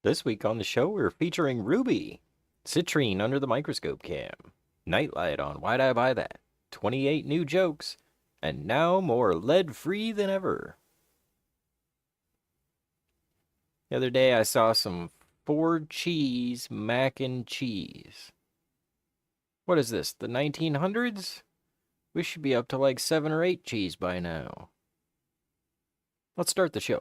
This week on the show, we're featuring Ruby, Citrine under the microscope cam, Nightlight on Why'd I Buy That, 28 new jokes, and now more lead-free than ever. The other day I saw some 4-cheese mac and cheese. What is this, the 1900s? We should be up to like 7 or 8 cheese by now. Let's start the show.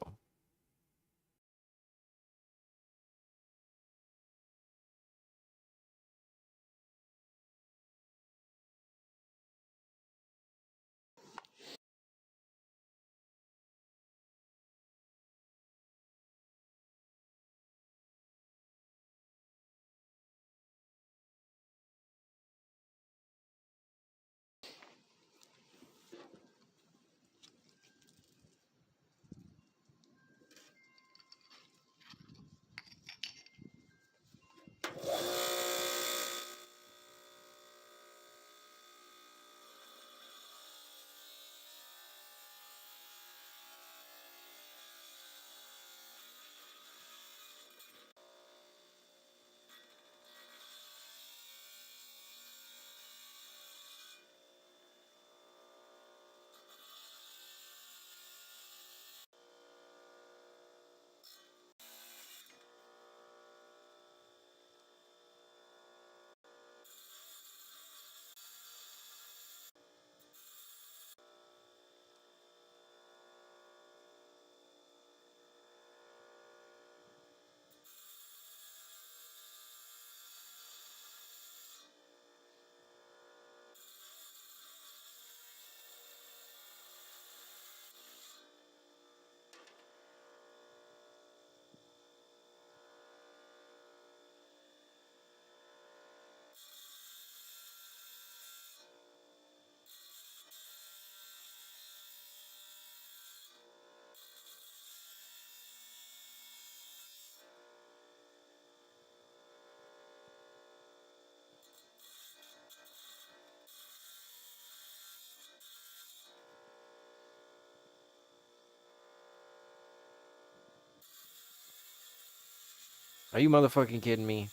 Are you motherfucking kidding me?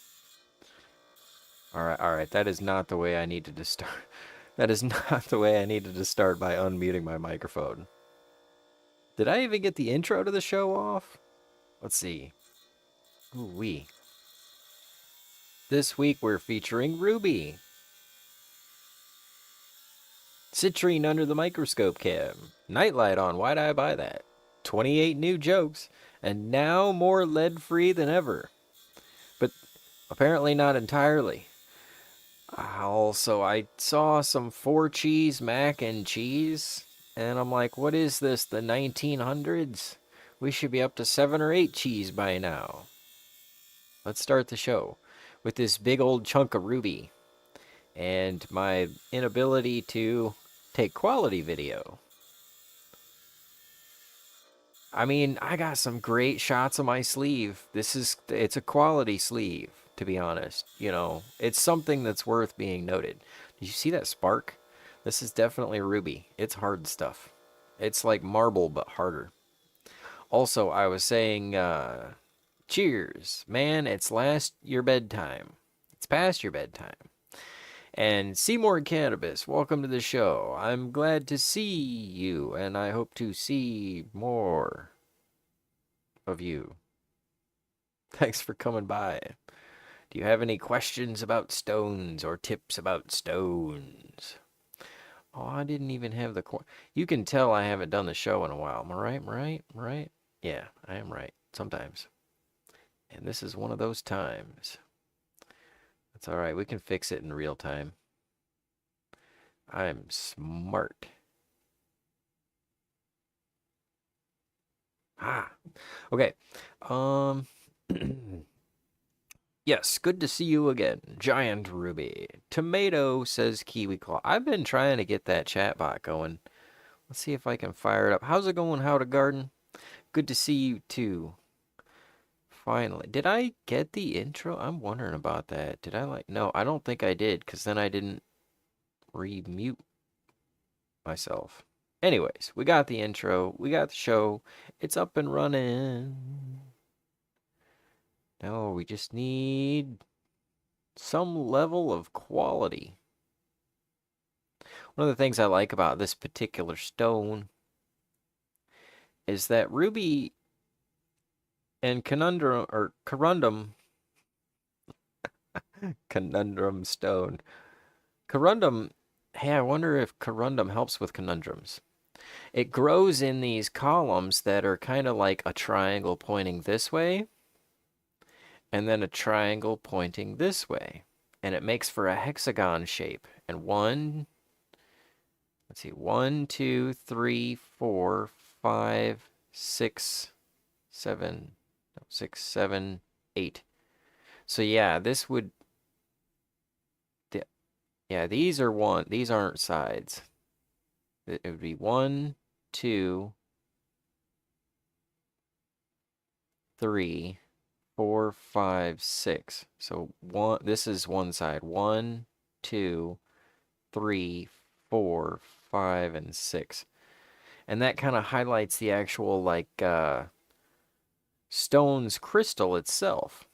Alright, that is not the way I needed to start. That is not the way I needed to start by unmuting my microphone. Did I even get the intro to the show off? Let's see. Ooh-wee. This week we're featuring Ruby, Citrine under the microscope cam, Nightlight on Why'd I Buy That, 28 new jokes, and now more lead-free than ever. But apparently not entirely. Also, I saw some 4-cheese mac and cheese, and I'm like, what is this, the 1900s? We should be up to 7 or 8 cheese by now. Let's start the show with this big old chunk of Ruby and my inability to take quality video. I mean, I got some great shots of my sleeve. It's a quality sleeve, to be honest. You know, it's something that's worth being noted. Did you see that spark? This is definitely Ruby. It's hard stuff. It's like marble, but harder. Also, I was saying, cheers. Man, it's your bedtime. It's past your bedtime. And Seymour Cannabis, welcome to the show. I'm glad to see you, and I hope to see more of you. Thanks for coming by. Do you have any questions about stones or tips about stones? Oh, I didn't even have the... You can tell I haven't done the show in a while. Am I right? Am I right? Am I right? Yeah, I am right. Sometimes. And this is one of those times. That's alright. We can fix it in real time. I'm smart. Okay. Yes, good to see you again, Giant Ruby. Tomato says Kiwi Claw. I've been trying to get that chat bot going. Let's see if I can fire it up. How's it going, How to Garden? Good to see you too. Finally. Did I get the intro? I'm wondering about that. Did I No, I don't think I did, because then I didn't remute myself. Anyways, we got the intro. We got the show. It's up and running. No, we just need some level of quality. One of the things I like about this particular stone is that ruby and conundrum stone. Corundum, hey, I wonder if corundum helps with conundrums. It grows in these columns that are kind of like a triangle pointing this way, and then a triangle pointing this way. And it makes for a hexagon shape. And let's see, 1, 2, 3, 4, 5, 6, 7, no, 6, 7, 8. So yeah, this would, yeah, these aren't sides. It would be 1, 2, 3, 4, 5, 6. So this is one side. 1, 2, 3, 4, 5, and 6. And that kind of highlights the actual like stone's crystal itself.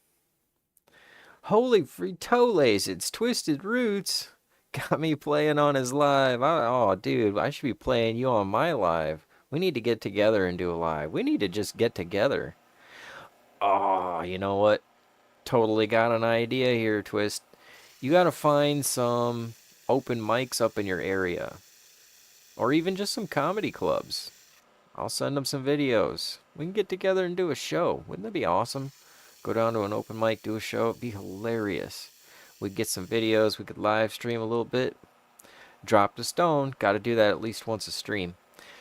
Holy fritoles, it's Twisted Roots. Got me playing on his live. Oh, dude, I should be playing you on my live. We need to get together and do a live. We need to just get together. Oh, you know what? Totally got an idea here, Twist. You got to find some open mics up in your area, or even just some comedy clubs. I'll send them some videos. We can get together and do a show. Wouldn't that be awesome? Go down to an open mic, do a show. It'd be hilarious. We'd get some videos. We could live stream a little bit. Drop the stone. Got to do that at least once a stream.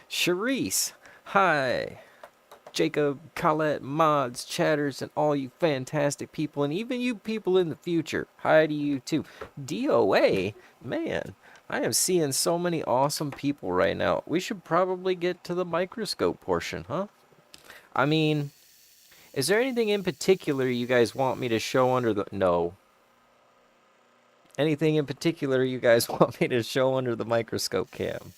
Charisse, hi. Jacob, Colette, Mods, Chatters, and all you fantastic people, and even you people in the future. Hi to you too. DOA, man, I am seeing so many awesome people right now. We should probably get to the microscope portion, huh? I mean, is there anything in particular you guys want me to show under the... No. Anything in particular you guys want me to show under the microscope cam?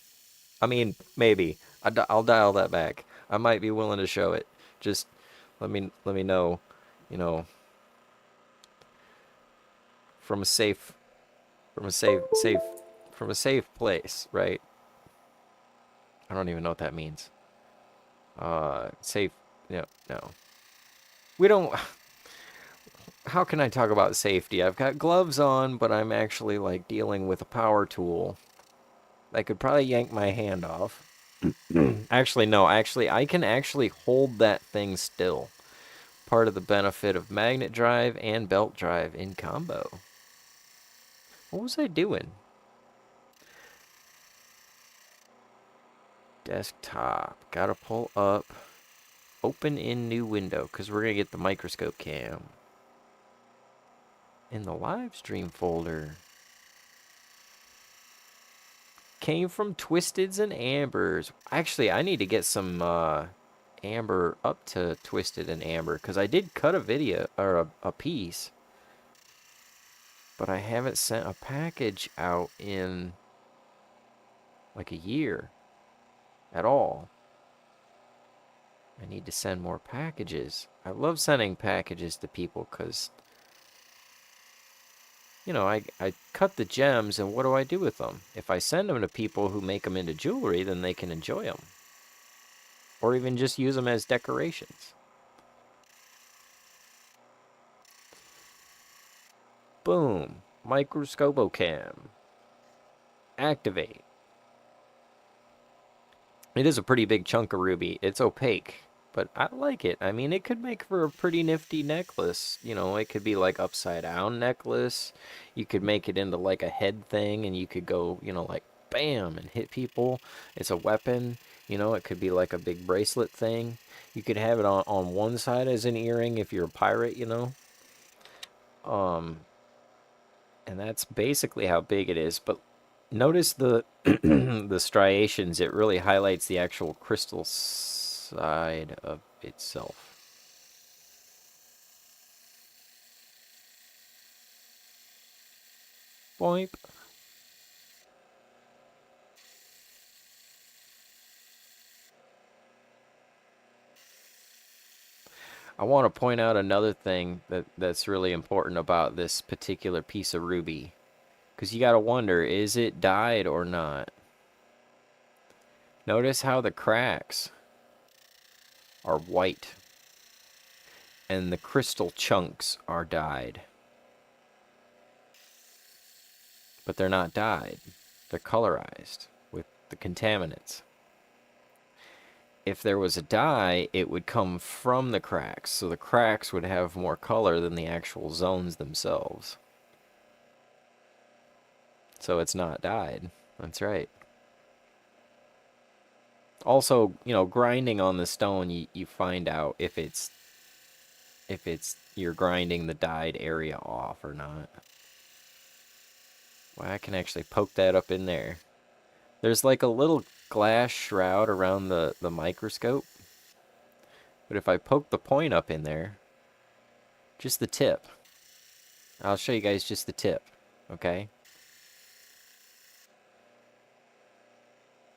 I mean, maybe. I'll dial that back. I might be willing to show it. Just let me know, you know, from a safe from a safe place, right? I don't even know what that means. Safe. No, no. We don't. How can I talk about safety? I've got gloves on, but I'm actually like dealing with a power tool. I could probably yank my hand off. Actually, no. Actually, I can actually hold that thing still. Part of the benefit of magnet drive and belt drive in combo. What was I doing? Desktop. Gotta pull up. Open in new window, because we're going to get the microscope cam. In the live stream folder. Came from Twisteds and Ambers. Actually, I need to get some amber up to Twisted and Amber, because I did cut a video, or a piece. But I haven't sent a package out in like a year at all. I need to send more packages. I love sending packages to people because, you know, I cut the gems, and what do I do with them? If I send them to people who make them into jewelry, then they can enjoy them. Or even just use them as decorations. Boom. Microscopocam. Activate. It is a pretty big chunk of ruby. It's opaque, but I like it. I mean, it could make for a pretty nifty necklace. You know, it could be like upside down necklace. You could make it into like a head thing, and you could go, you know, like bam and hit people. It's a weapon. You know, it could be like a big bracelet thing. You could have it on one side as an earring if you're a pirate, you know. And that's basically how big it is. But notice the the striations. It really highlights the actual crystal side of itself. Boink. I want to point out another thing that's really important about this particular piece of ruby. Because you got to wonder, is it dyed or not? Notice how the cracks are white and the crystal chunks are dyed. But they're not dyed. They're colorized with the contaminants. If there was a dye, it would come from the cracks, so the cracks would have more color than the actual zones themselves. So it's not dyed. That's right. Also, you know, grinding on the stone, you find out if it's you're grinding the dyed area off or not. Well, I can actually poke that up in there. There's like a little glass shroud around the microscope. But if I poke the point up in there, just the tip. I'll show you guys just the tip, okay?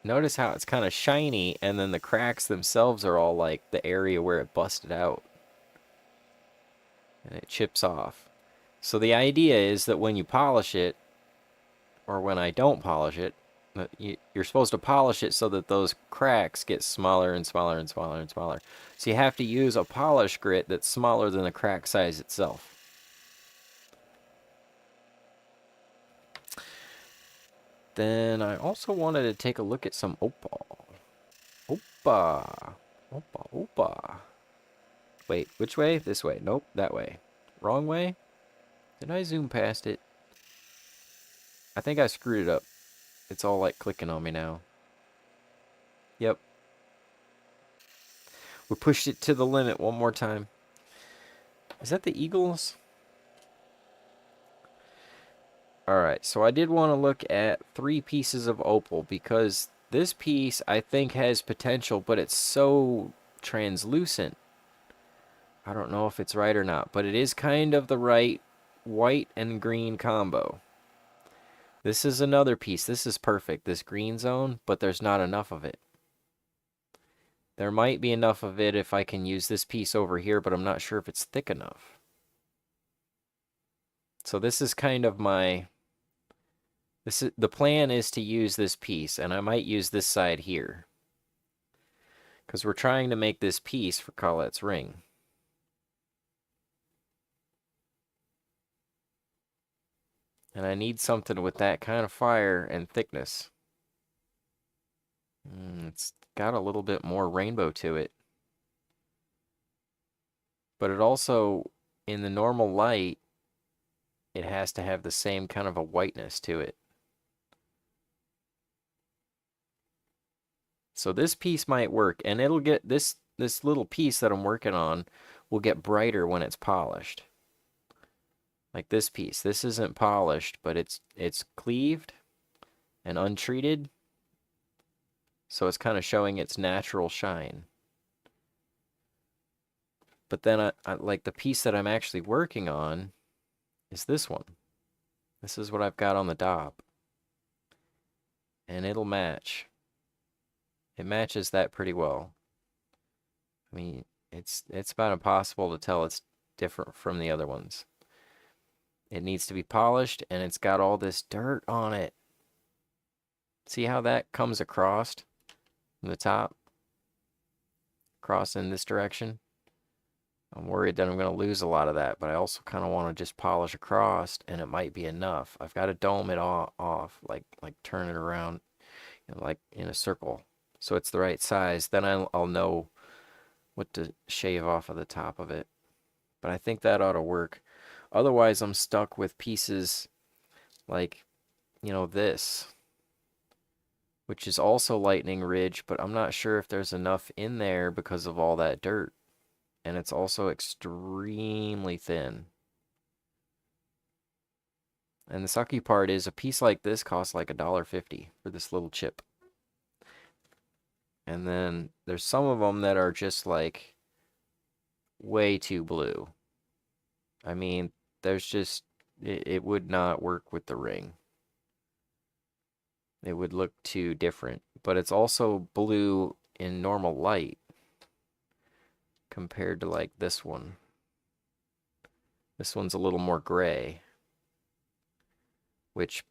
Notice how it's kind of shiny, and then the cracks themselves are all like the area where it busted out. And it chips off. So the idea is that when you polish it, or when I don't polish it, you're supposed to polish it so that those cracks get smaller and smaller and smaller and smaller. So you have to use a polish grit that's smaller than the crack size itself. Then I also wanted to take a look at some opal. Opa. Opa, opa. Wait, which way? This way. Nope, that way. Wrong way? Did I zoom past it? I think I screwed it up. It's all like clicking on me now. Yep. We pushed it to the limit one more time. Is that the Eagles? Alright, so I did want to look at 3 pieces of opal because this piece I think has potential, but it's so translucent. I don't know if it's right or not, but it is kind of the right white and green combo. This is another piece. This is perfect, this green zone, but there's not enough of it. There might be enough of it if I can use this piece over here, but I'm not sure if it's thick enough. So this is kind of my... the plan is to use this piece, and I might use this side here. Because we're trying to make this piece for Colette's ring. And I need something with that kind of fire and thickness. It's got a little bit more rainbow to it. But it also, in the normal light, it has to have the same kind of a whiteness to it. So this piece might work, and it'll get this little piece that I'm working on will get brighter when it's polished. Like this piece. This isn't polished, but it's cleaved and untreated. So it's kind of showing its natural shine. But then I like the piece that I'm actually working on is this one. This is what I've got on the top. And it'll match. It matches that pretty well. I mean, it's about impossible to tell it's different from the other ones. It needs to be polished, and it's got all this dirt on it. See how that comes across from the top? Across in this direction. I'm worried that I'm going to lose a lot of that, but I also kind of want to just polish across, and it might be enough. I've got to dome it off, like turn it around, you know, like in a circle, so it's the right size. Then I'll know what to shave off of the top of it. But I think that ought to work. Otherwise, I'm stuck with pieces like, you know, this, which is also lightning ridge, but I'm not sure if there's enough in there because of all that dirt. And it's also extremely thin. And the sucky part is a piece like this costs like $1.50 for this little chip. And then there's some of them that are just like way too blue. I mean, there's just, it would not work with the ring. It would look too different. But it's also blue in normal light. compared to like this one. This one's a little more gray, which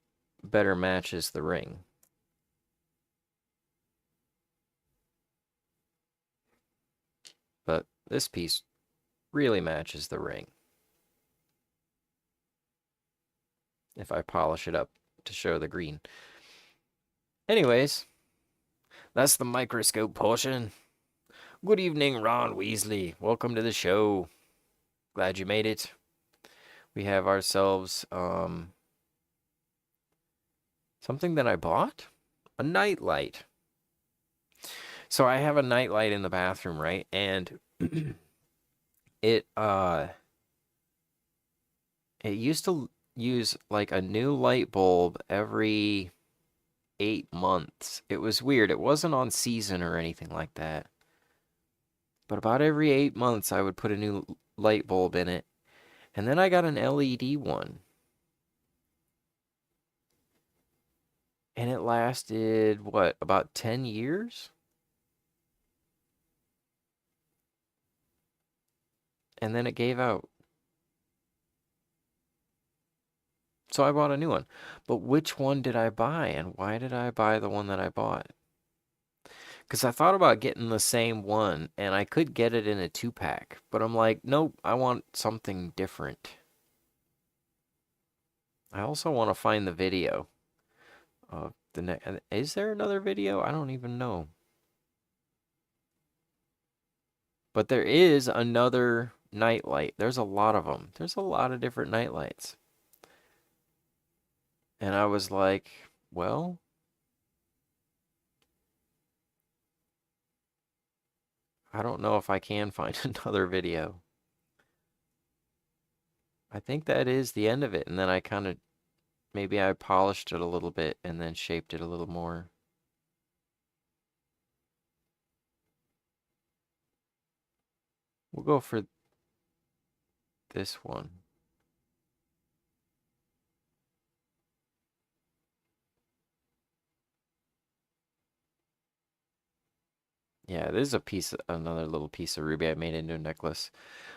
better matches the ring. But this piece really matches the ring if I polish it up to show the green. Anyways, that's the microscope portion. Good evening, Ron Weasley. Welcome to the show. Glad you made it. We have ourselves something that I bought? A nightlight. So I have a nightlight in the bathroom, right? And it used to use like a new light bulb every 8 months. It was weird. It wasn't on season or anything like that. But about every 8 months I would put a new light bulb in it. And then I got an LED one. And it lasted, what, about 10 years? And then it gave out. So I bought a new one. But which one did I buy? And why did I buy the one that I bought? Because I thought about getting the same one, and I could get it in a 2-pack. But I'm like, nope, I want something different. I also want to find the video of the next. Is there another video? I don't even know. But there is another nightlight. There's a lot of them. There's a lot of different nightlights. And I was like, well, I don't know if I can find another video. I think that is the end of it. And then I kind of, maybe I polished it a little bit and then shaped it a little more. We'll go for this one. Yeah, this is another little piece of ruby I made into a necklace.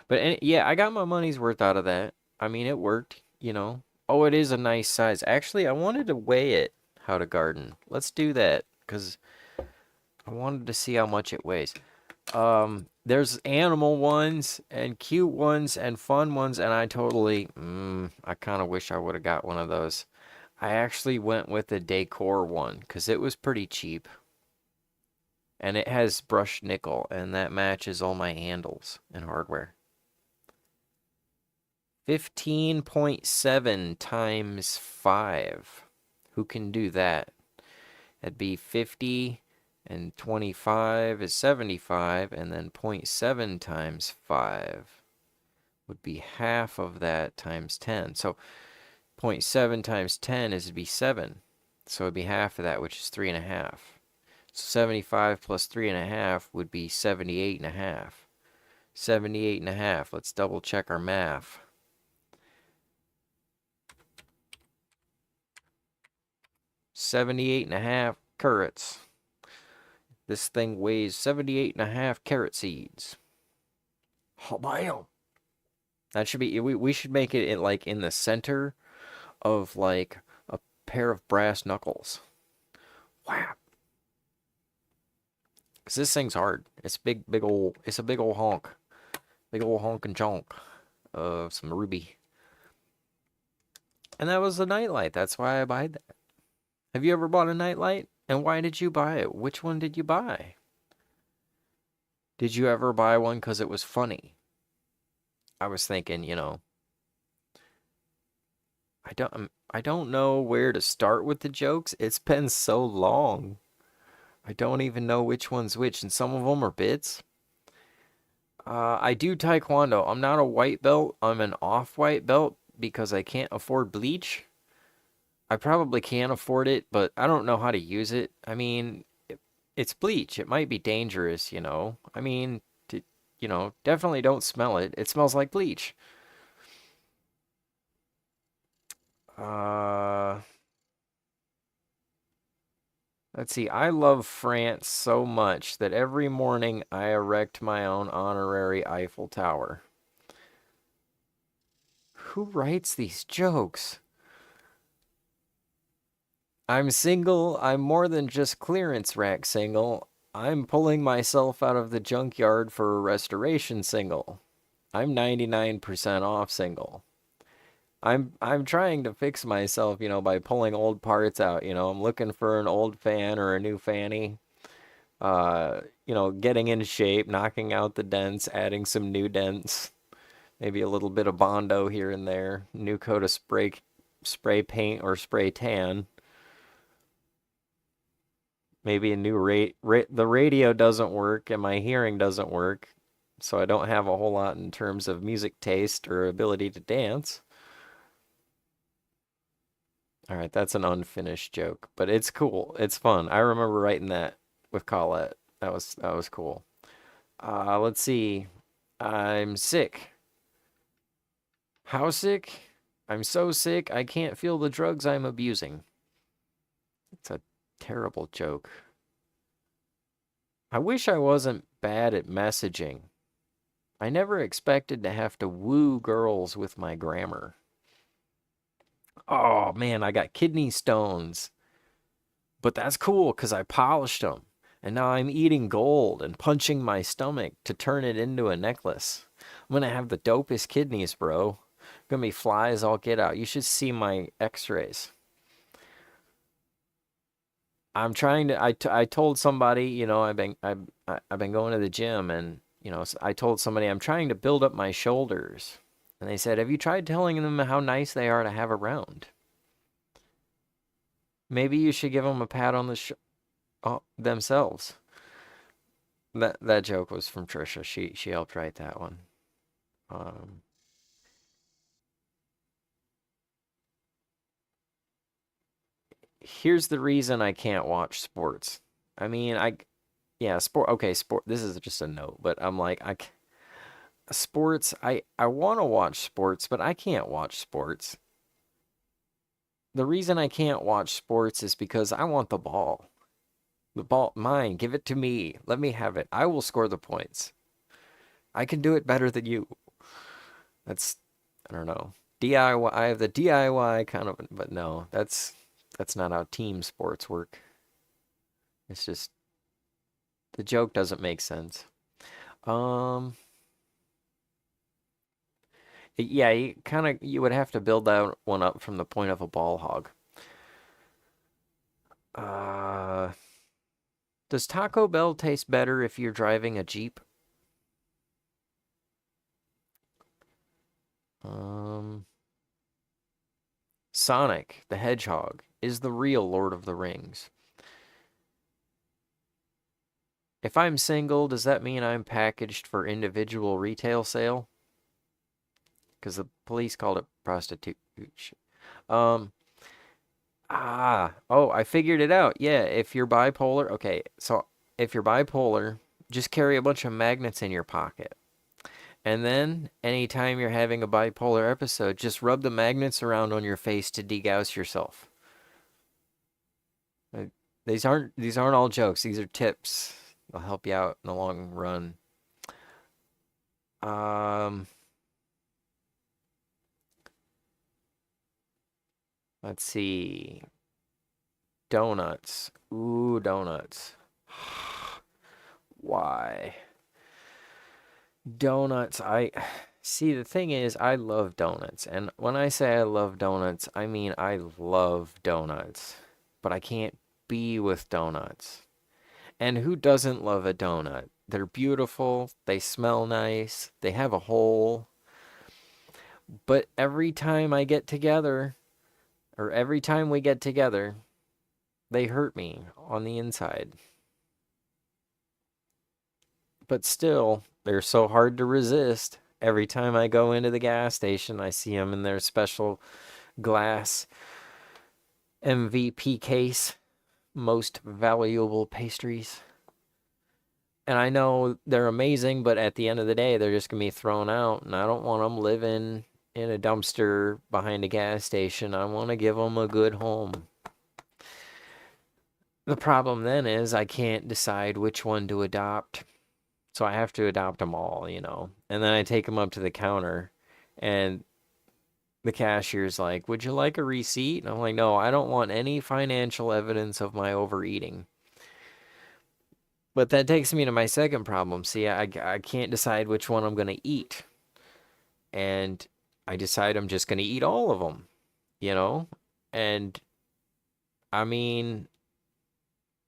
But yeah, I got my money's worth out of that. I mean, it worked, you know. Oh, it is a nice size. Actually, I wanted to weigh it, how to garden. Let's do that, because I wanted to see how much it weighs. There's animal ones, and cute ones, and fun ones, and I kind of wish I would have got one of those. I actually went with the decor one, because it was pretty cheap. And it has brushed nickel, and that matches all my handles and hardware. 15.7 times 5. Who can do that? That'd be 50, and 25 is 75, and then 0.7 times 5 would be half of that times 10. So 0.7 times 10 is to be 7. So it'd be half of that, which is 3.5. So 75 plus 3.5 would be 78.5. 78.5. Let's double check our math. 78.5 carats. This thing weighs 78.5 carrot seeds. Oh, bam. That should be, we should make it like in the center of like a pair of brass knuckles. Wow. Because this thing's hard. It's it's a big old honk. Big old honk and chonk of some ruby. And that was the nightlight. That's why I buy that. Have you ever bought a nightlight? And why did you buy it? Which one did you buy? Did you ever buy one because it was funny? I was thinking, you know, I don't know where to start with the jokes. It's been so long. I don't even know which one's which, and some of them are bits. I do Taekwondo. I'm not a white belt. I'm an off-white belt because I can't afford bleach. I probably can afford it, but I don't know how to use it. I mean, it's bleach. It might be dangerous, you know. I mean, you know, definitely don't smell it. It smells like bleach. Let's Let's see. I love France so much that every morning I erect my own honorary Eiffel Tower. Who writes these jokes? I'm single. I'm more than just clearance rack single. I'm pulling myself out of the junkyard for a restoration single. I'm 99% off single. I'm trying to fix myself, by pulling old parts out. I'm looking for an old fan or a new fanny. Getting in shape, knocking out the dents, adding some new dents, maybe a little bit of Bondo here and there, new coat of spray paint or spray tan. Maybe a new the radio doesn't work and my hearing doesn't work, so I don't have a whole lot in terms of music taste or ability to dance. All right, that's an unfinished joke, but it's cool. It's fun. I remember writing that with Colette. That was cool. Let's see. I'm sick. How sick? I'm so sick I can't feel the drugs I'm abusing. It's a terrible joke. I wish I wasn't bad at messaging. I never expected to have to woo girls with my grammar. Oh man, I got kidney stones. But that's cool because I polished them. And now I'm eating gold and punching my stomach to turn it into a necklace. I'm gonna have the dopest kidneys, bro. Gonna be flies all get out. You should see my x-rays. I'm trying to I told somebody, I've been going to the gym and, I told somebody I'm trying to build up my shoulders. And they said, "Have you tried telling them how nice they are to have around?" Maybe you should give them a pat on the themselves. That joke was from Trisha. She helped write that one. Um, Here's the reason I can't watch sports. I mean, yeah, sport. Okay, sport. This is just a note, but I'm like, sports. I want to watch sports, but I can't watch sports. The reason I can't watch sports is because I want the ball. The ball, mine. Give it to me. Let me have it. I will score the points. I can do it better than you. That's, I don't know. DIY. I have the DIY kind of, but no, that's not how team sports work. It's just the joke doesn't make sense. Um, yeah, you would have to build that one up from the point of a ball hog. Uh, does Taco Bell taste better if you're driving a Jeep? Um, Sonic the Hedgehog is the real Lord of the Rings. If I'm single, does that mean I'm packaged for individual retail sale? Because the police called it prostitution. Um, oh, I figured it out. Yeah, if you're bipolar, okay, so if you're bipolar, just carry a bunch of magnets in your pocket. And then, anytime you're having a bipolar episode, just rub the magnets around on your face to degauss yourself. Uh, these aren't all jokes. These are tips. They'll help you out in the long run. Um, let's see. Donuts. Ooh, donuts. Why? Donuts. I see the thing is I love donuts. And when I say I love donuts, I mean I love donuts. But I can't be with donuts. And who doesn't love a donut? They're beautiful, they smell nice, they have a hole. But every time I get together, or every time we get together, they hurt me on the inside. But still, they're so hard to resist. Every time I go into the gas station, I see them in their special glass MVP case, most valuable pastries. And I know they're amazing, but at the end of the day, they're just going to be thrown out. And I don't want them living in a dumpster behind a gas station. I want to give them a good home. The problem then is I can't decide which one to adopt. So I have to adopt them all, you know. And then I take them up to the counter and the cashier's like, "Would you like a receipt?" And I'm like, "No, I don't want any financial evidence of my overeating." But that takes me to my second problem. See, I can't decide which one I'm going to eat. And I decide I'm just going to eat all of them, you know? And I mean,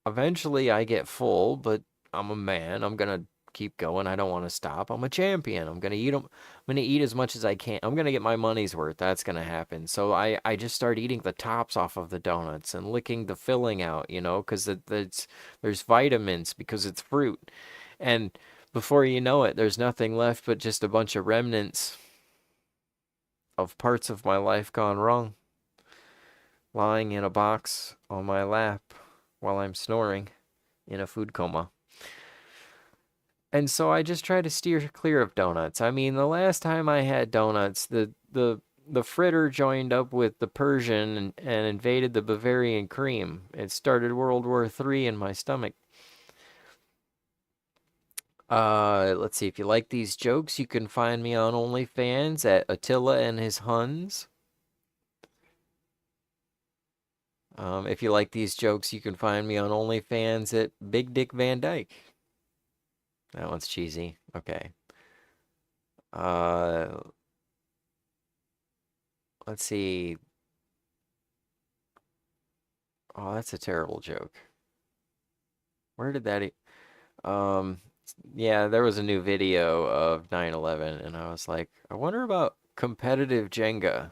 eventually I get full, but I'm a man. I'm going to keep going. I don't want to stop. I'm a champion. I'm going to eat them. I'm going to eat as much as I can. I'm going to get my money's worth. That's going to happen. So I just start eating the tops off of the donuts and licking the filling out, you know, because there's vitamins because it's fruit. And before you know it, there's nothing left but just a bunch of remnants of parts of my life gone wrong, lying in a box on my lap while I'm snoring in a food coma. And so I just try to steer clear of donuts. I mean, the last time I had donuts, the fritter joined up with the Persian and invaded the Bavarian cream. It started World War III in my stomach. Let's see. If you like these jokes, you can find me on OnlyFans at Attila and his Huns. If you like these jokes, you can find me on OnlyFans at Big Dick Van Dyke. That one's cheesy. Okay. Uh, let's see. Oh, that's a terrible joke. Where did that? Um, yeah, there was a new video of 9/11, and I was like, I wonder about competitive Jenga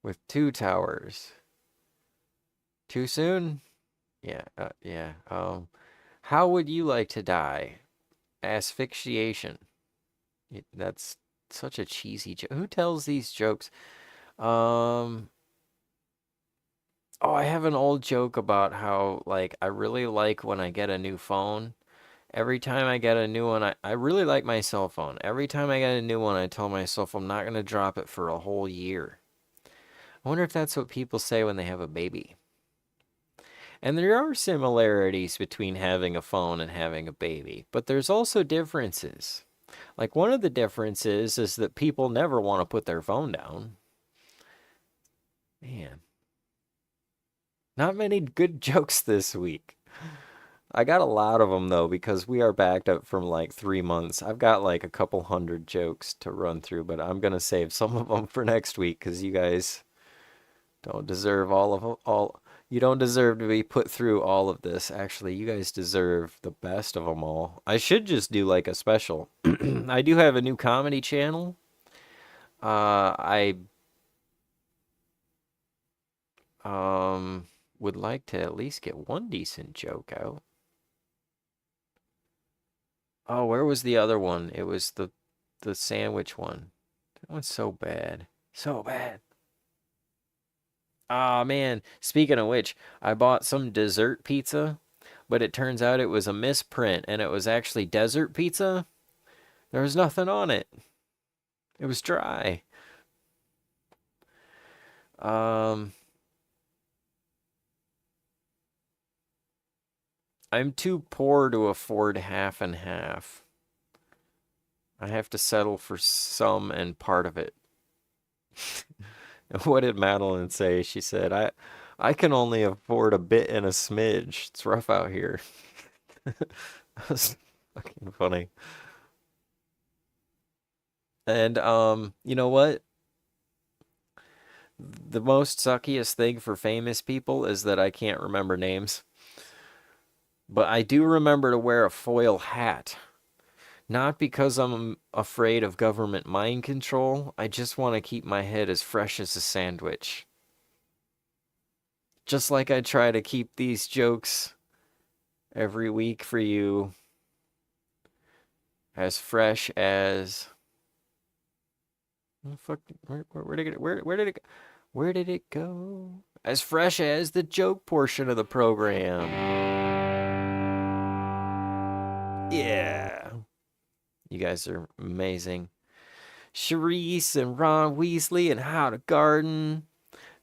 with two towers. Too soon? Yeah, yeah. How would you like to die? Asphyxiation. That's such a cheesy joke. Who tells these jokes? Um, oh, I have an old joke about how, like, I really like when I get a new phone. Every time I get a new one, I really like my cell phone. Every time I get a new one, I tell myself I'm not going to drop it for a whole year. I wonder if that's what people say when they have a baby. And there are similarities between having a phone and having a baby, but there's also differences. Like one of the differences is that people never want to put their phone down. Man, not many good jokes this week. I got a lot of them though because we are backed up from like 3 months. I've got like a couple hundred jokes to run through, but I'm gonna save some of them for next week because you guys don't deserve all of all. You don't deserve to be put through all of this. Actually, you guys deserve the best of them all. I should just do like a special. I do have a new comedy channel. I would like to at least get one decent joke out. Oh, where was the other one? It was the sandwich one. That one's so bad. So bad. Ah, man. Speaking of which, I bought some dessert pizza, but it turns out it was a misprint and it was actually desert pizza. There was nothing on it. It was dry. Um, I'm too poor to afford half and half. I have to settle for some and part of it. What did Madeline say? She said, I can only afford a bit and a smidge. It's rough out here. That's fucking funny. And you know what? The most suckiest thing for famous people is that I can't remember names. But I do remember to wear a foil hat. Not because I'm afraid of government mind control. I just want to keep my head as fresh as a sandwich. Just like I try to keep these jokes every week for you as fresh as oh, fuck, where did it where did it where did it go? As fresh as the joke portion of the program. Yeah. You guys are amazing. Charisse and Ron Weasley and How to Garden.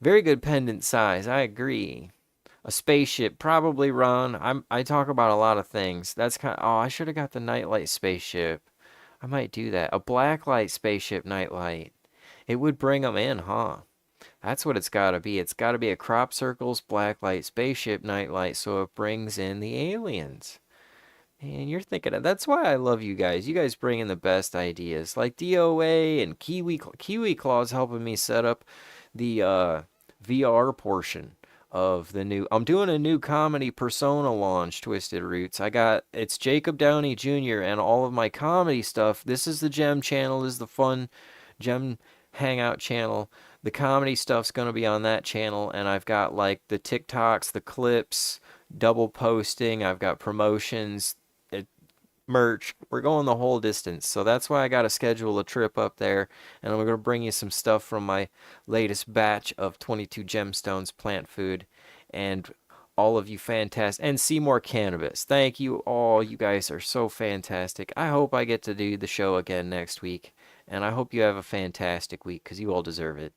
Very good pendant size, I agree. A spaceship, probably run. I talk about a lot of things. That's kind of, oh, I should have got the nightlight spaceship. I might do that. A blacklight spaceship nightlight. It would bring them in, huh? That's what it's got to be. It's got to be a crop circles blacklight spaceship nightlight so it brings in the aliens. And you're thinking of, that's why I love you guys. You guys bring in the best ideas. Like DOA and Kiwi Claw's helping me set up the VR portion of the new. I'm doing a new comedy persona launch, Twisted Roots. It's Jacob Downey Jr. and all of my comedy stuff. This is the Gem channel. This is the fun Gem Hangout channel. The comedy stuff's going to be on that channel, and I've got like the TikToks, the clips, double posting. I've got promotions, merch. We're going the whole distance. So that's why I got to schedule a trip up there. And I'm going to bring you some stuff from my latest batch of 22 gemstones plant food. And all of you fantastic. And Seymour Cannabis. Thank you all. You guys are so fantastic. I hope I get to do the show again next week. And I hope you have a fantastic week because you all deserve it.